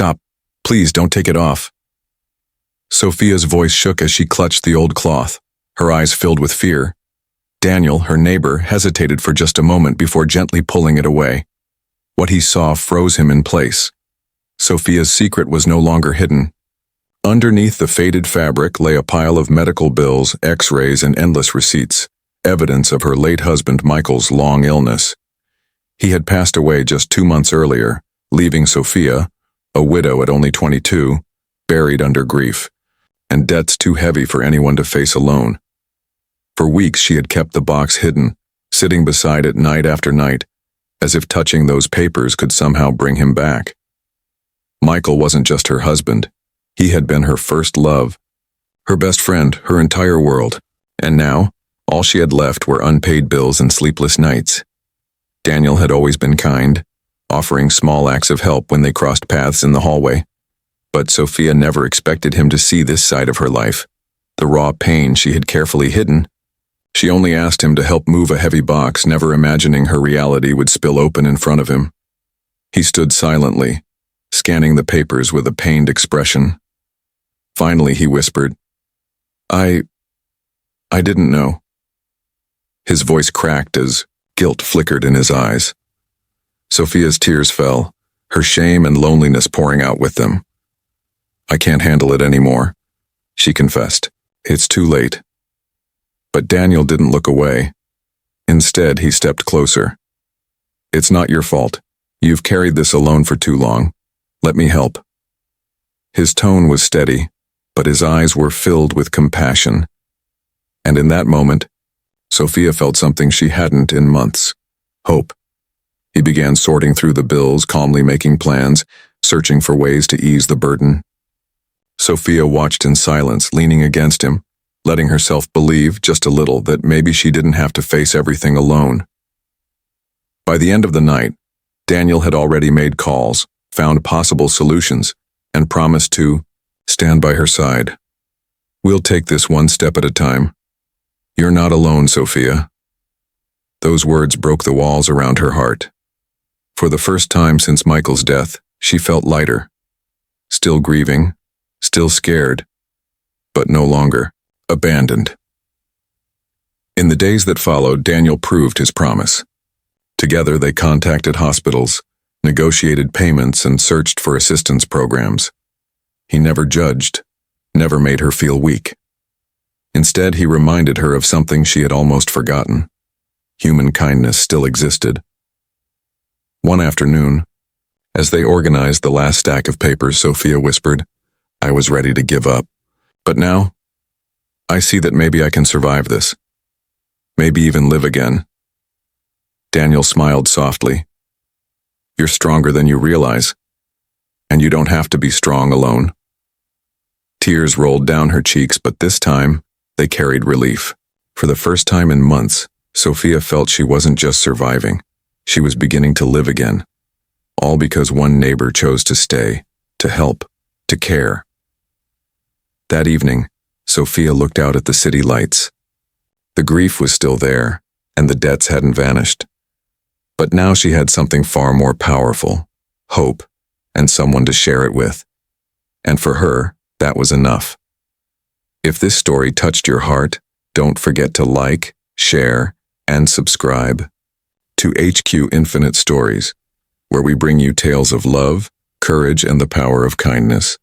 Stop. Please don't take it off. Sophia's voice shook as she clutched the old cloth, her eyes filled with fear. Daniel, her neighbor, hesitated for just a moment before gently pulling it away. What he saw froze him in place. Sophia's secret was no longer hidden. Underneath the faded fabric lay a pile of medical bills, x-rays, and endless receipts, evidence of her late husband Michael's long illness. He had passed away just 2 months earlier, leaving Sophia, a widow at only 22, buried under grief, and debts too heavy for anyone to face alone. For weeks she had kept the box hidden, sitting beside it night after night, as if touching those papers could somehow bring him back. Michael wasn't just her husband. He had been her first love, her best friend, her entire world, and now, all she had left were unpaid bills and sleepless nights. Daniel had always been kind, offering small acts of help when they crossed paths in the hallway. But Sophia never expected him to see this side of her life, the raw pain she had carefully hidden. She only asked him to help move a heavy box, never imagining her reality would spill open in front of him. He stood silently, scanning the papers with a pained expression. Finally, he whispered, I didn't know." His voice cracked as guilt flickered in his eyes. Sophia's tears fell, her shame and loneliness pouring out with them. "I can't handle it anymore," she confessed. "It's too late." But Daniel didn't look away. Instead, he stepped closer. "It's not your fault. You've carried this alone for too long. Let me help." His tone was steady, but his eyes were filled with compassion. And in that moment, Sophia felt something she hadn't in months: hope. He began sorting through the bills, calmly making plans, searching for ways to ease the burden. Sophia watched in silence, leaning against him, letting herself believe, just a little, that maybe she didn't have to face everything alone. By the end of the night, Daniel had already made calls, found possible solutions, and promised to stand by her side. "We'll take this one step at a time. You're not alone, Sophia." Those words broke the walls around her heart. For the first time since Michael's death, she felt lighter. Still grieving, still scared, but no longer abandoned. In the days that followed, Daniel proved his promise. Together they contacted hospitals, negotiated payments, and searched for assistance programs. He never judged, never made her feel weak. Instead, he reminded her of something she had almost forgotten. Human kindness still existed. One afternoon, as they organized the last stack of papers, Sophia whispered, "I was ready to give up. But now, I see that maybe I can survive this. Maybe even live again." Daniel smiled softly. "You're stronger than you realize, and you don't have to be strong alone." Tears rolled down her cheeks, but this time, they carried relief. For the first time in months, Sophia felt she wasn't just surviving. She was beginning to live again. All because one neighbor chose to stay, to help, to care. That evening, Sophia looked out at the city lights. The grief was still there, and the debts hadn't vanished. But now she had something far more powerful: hope, and someone to share it with. And for her, that was enough. If this story touched your heart, don't forget to like, share, and subscribe to HQ Infinite Stories, where we bring you tales of love, courage, and the power of kindness.